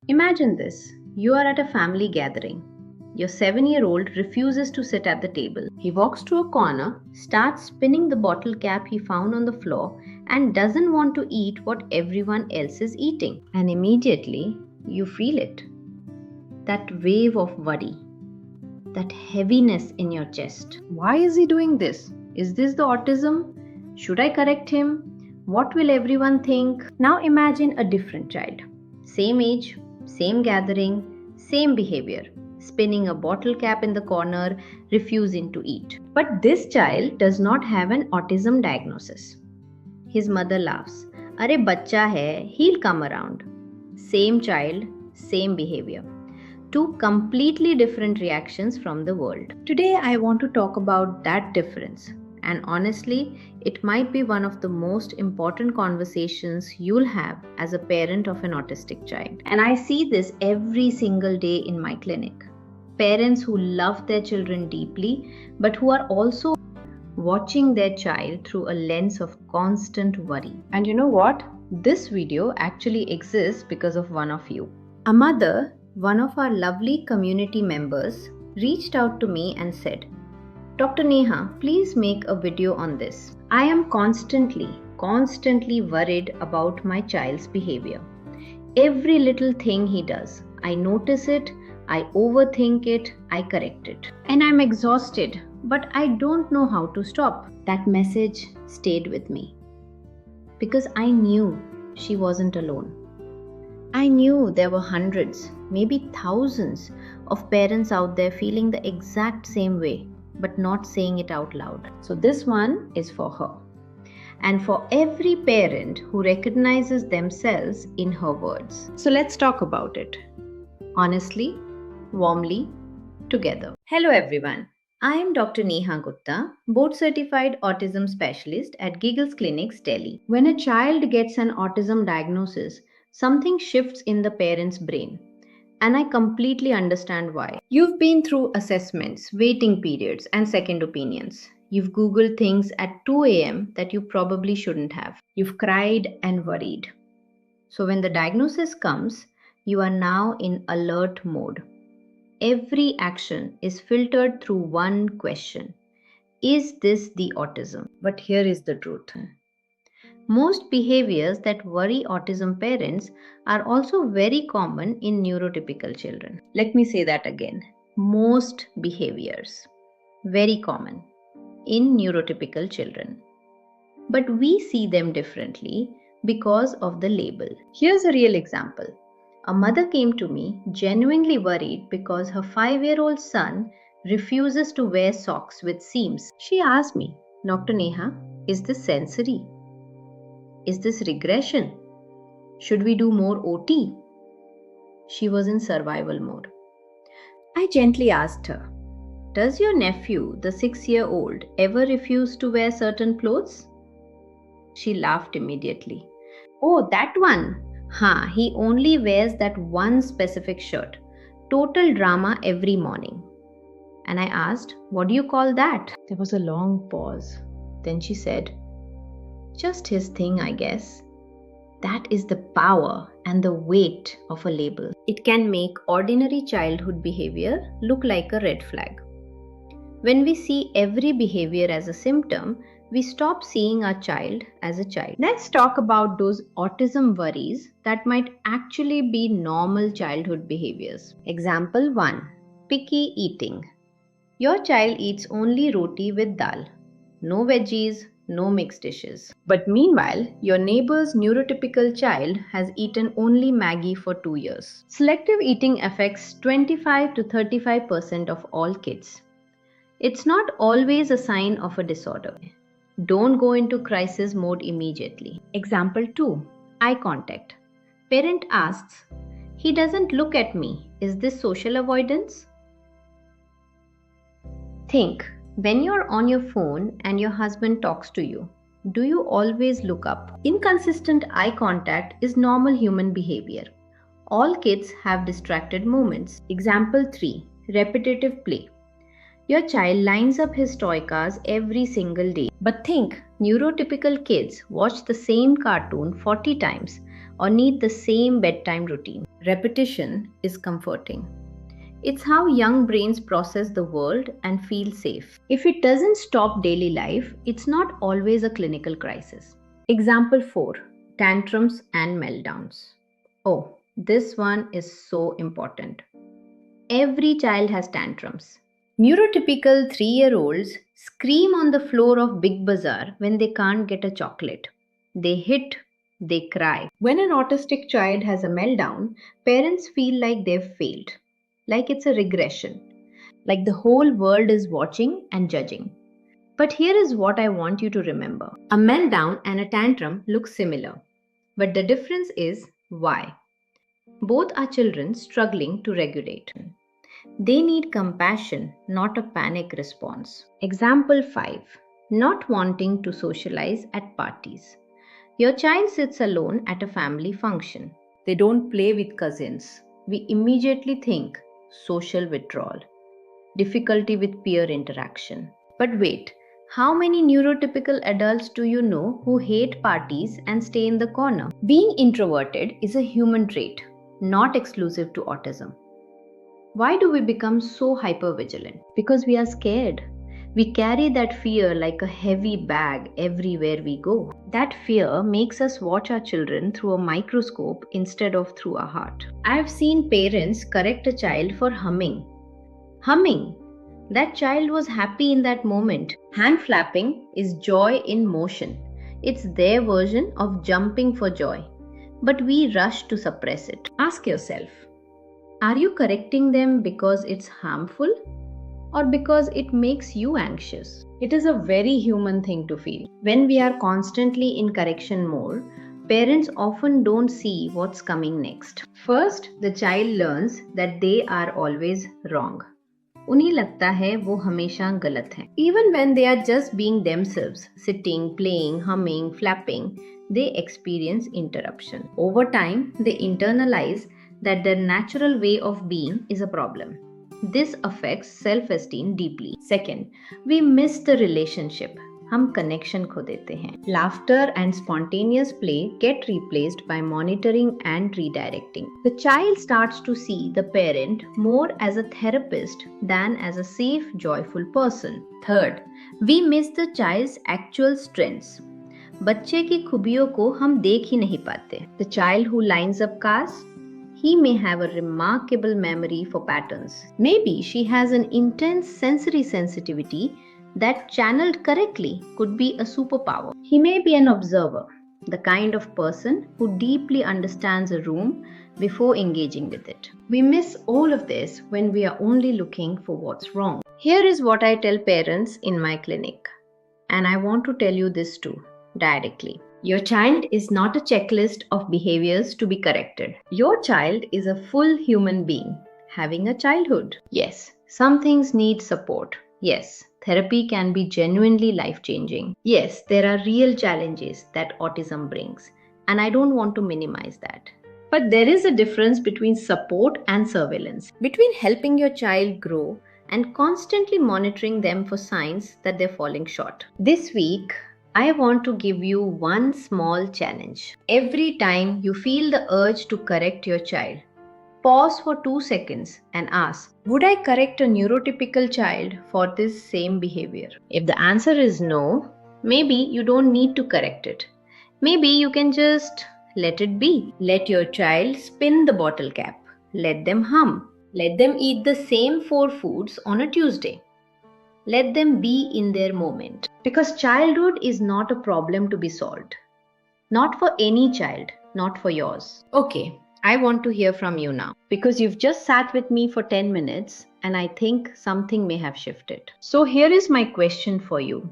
Imagine this. You are at a family gathering. Your 7-year-old refuses to sit at the table. He walks to a corner, starts spinning the bottle cap he found on the floor, and doesn't want to eat what everyone else is eating. And immediately, you feel it. That wave of worry, that heaviness in your chest. Why is he doing this? Is this the autism? Should I correct him? What will everyone think? Now imagine a different child. Same age, same gathering, same behavior. Spinning a bottle cap in the corner, refusing to eat. But this child does not have an autism diagnosis. His mother laughs. Aray bacha hai, he'll come around. Same child, same behavior. Two completely different reactions from the world. Today I want to talk about that difference. And honestly, it might be one of the most important conversations you'll have as a parent of an autistic child. And I see this every single day in my clinic. Parents who love their children deeply, but who are also watching their child through a lens of constant worry. And you know what? This video actually exists because of one of you. A mother, one of our lovely community members, reached out to me and said, Dr. Neha, please make a video on this. I am constantly worried about my child's behavior. Every little thing he does, I notice it, I overthink it, I correct it. And I'm exhausted, but I don't know how to stop. That message stayed with me because I knew she wasn't alone. I knew there were hundreds, maybe thousands of parents out there feeling the exact same way, but not saying it out loud. So this one is for her. And for every parent who recognizes themselves in her words. So let's talk about it. Honestly, warmly, together. Hello everyone. I am Dr. Neha Gupta, board certified autism specialist at Gigglesclinics, Delhi. When a child gets an autism diagnosis, something shifts in the parent's brain. And I completely understand why. You've been through assessments, waiting periods, and second opinions. You've Googled things at 2 a.m. that you probably shouldn't have. You've cried and worried. So when the diagnosis comes, you are now in alert mode. Every action is filtered through one question. Is this the autism? But here is the truth. Most behaviors that worry autism parents are also very common in neurotypical children. Let me say that again. Most behaviors, very common in neurotypical children. But we see them differently because of the label. Here's a real example. A mother came to me genuinely worried because her 5-year-old son refuses to wear socks with seams. She asked me, Dr. Neha, is this sensory? Is this regression? Should we do more OT? She was in survival mode. I gently asked her, does your nephew, the 6-year-old, ever refuse to wear certain clothes? She laughed immediately. Oh, that one. He only wears that one specific shirt. Total drama every morning. And I asked, what do you call that? There was a long pause. Then she said, just his thing, I guess. That is the power and the weight of a label. It can make ordinary childhood behavior look like a red flag. When we see every behavior as a symptom, we stop seeing our child as a child. Let's talk about those autism worries that might actually be normal childhood behaviors. Example 1. Picky eating. Your child eats only roti with dal. No veggies, no mixed dishes. But meanwhile, your neighbor's neurotypical child has eaten only Maggie for 2 years. Selective eating affects 25 to 35% of all kids. It's not always a sign of a disorder. Don't go into crisis mode immediately. Example 2. Eye contact. Parent asks, he doesn't look at me. Is this social avoidance? Think, when you're on your phone and your husband talks to you, do you always look up? Inconsistent eye contact is normal human behavior. All kids have distracted moments. Example 3. Repetitive play. Your child lines up his toy cars every single day. But think, neurotypical kids watch the same cartoon 40 times or need the same bedtime routine. Repetition is comforting. It's how young brains process the world and feel safe. If it doesn't stop daily life, it's not always a clinical crisis. Example 4, tantrums and meltdowns. Oh, this one is so important. Every child has tantrums. Neurotypical 3-year-olds scream on the floor of Big Bazaar when they can't get a chocolate. They hit, they cry. When an autistic child has a meltdown, parents feel like they've failed, like it's a regression, like the whole world is watching and judging. But here is what I want you to remember. A meltdown and a tantrum look similar, but the difference is why. Both are children struggling to regulate. They need compassion, not a panic response. Example 5, not wanting to socialize at parties. Your child sits alone at a family function. They don't play with cousins. We immediately think social withdrawal, difficulty with peer interaction. But wait, how many neurotypical adults do you know who hate parties and stay in the corner? Being introverted is a human trait, not exclusive to autism. Why do we become so hypervigilant? Because we are scared. We carry that fear like a heavy bag everywhere we go. That fear makes us watch our children through a microscope instead of through a heart. I have seen parents correct a child for humming. Humming! That child was happy in that moment. Hand flapping is joy in motion. It's their version of jumping for joy. But we rush to suppress it. Ask yourself, are you correcting them because it's harmful or because it makes you anxious? It is a very human thing to feel. When we are constantly in correction mode, parents often don't see what's coming next. First, the child learns that they are always wrong. उन्हें लगता है वो हमेशा गलत हैं. Even when they are just being themselves, sitting, playing, humming, flapping, they experience interruption. Over time, they internalize that their natural way of being is a problem. This affects self-esteem deeply. Second, we miss the relationship. हम connection खो देते हैं. Laughter and spontaneous play get replaced by monitoring and redirecting. The child starts to see the parent more as a therapist than as a safe, joyful person. Third, we miss the child's actual strengths. बच्चे की खूबियों को हम देख ही नहीं पाते. The child who lines up cars, he may have a remarkable memory for patterns. Maybe she has an intense sensory sensitivity that channeled correctly could be a superpower. He may be an observer, the kind of person who deeply understands a room before engaging with it. We miss all of this when we are only looking for what's wrong. Here is what I tell parents in my clinic, and I want to tell you this too, directly. Your child is not a checklist of behaviors to be corrected. Your child is a full human being having a childhood. Yes, some things need support. Yes, therapy can be genuinely life-changing. Yes, there are real challenges that autism brings, and I don't want to minimize that. But there is a difference between support and surveillance, between helping your child grow and constantly monitoring them for signs that they're falling short. This week, I want to give you one small challenge. Every time you feel the urge to correct your child, pause for 2 seconds and ask, would I correct a neurotypical child for this same behavior? If the answer is no, maybe you don't need to correct it. Maybe you can just let it be. Let your child spin the bottle cap. Let them hum. Let them eat the same 4 foods on a Tuesday. Let them be in their moment. Because childhood is not a problem to be solved. Not for any child, not for yours. Okay. I want to hear from you now because you've just sat with me for 10 minutes and I think something may have shifted. So here is my question for you,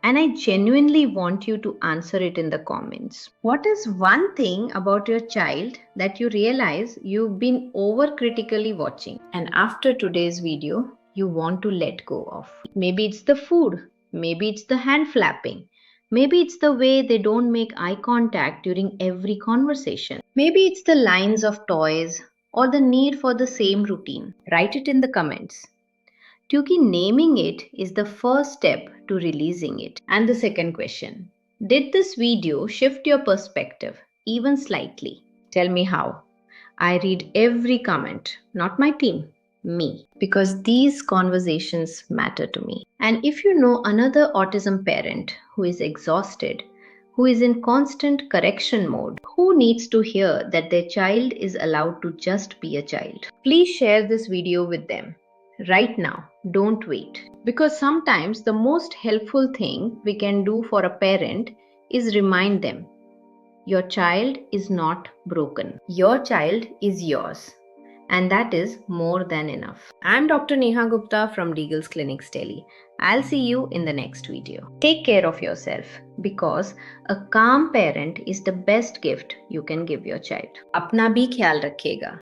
and I genuinely want you to answer it in the comments. What is one thing about your child that you realize you've been overcritically watching and after today's video you want to let go of? Maybe it's the food, maybe it's the hand flapping. Maybe it's the way they don't make eye contact during every conversation. Maybe it's the lines of toys or the need for the same routine. Write it in the comments. Kyunki naming it is the first step to releasing it. And the second question, did this video shift your perspective even slightly? Tell me how. I read every comment, not my team, me, because these conversations matter to me. And if you know another autism parent who is exhausted, who is in constant correction mode, who needs to hear that their child is allowed to just be a child, please share this video with them. Right now, don't wait. Because sometimes the most helpful thing we can do for a parent is remind them your child is not broken. Your child is yours. And that is more than enough. I'm Dr. Neha Gupta from Gigglesclinics Delhi. I'll see you in the next video. Take care of yourself because a calm parent is the best gift you can give your child. अपना भी ख्याल रखिएगा.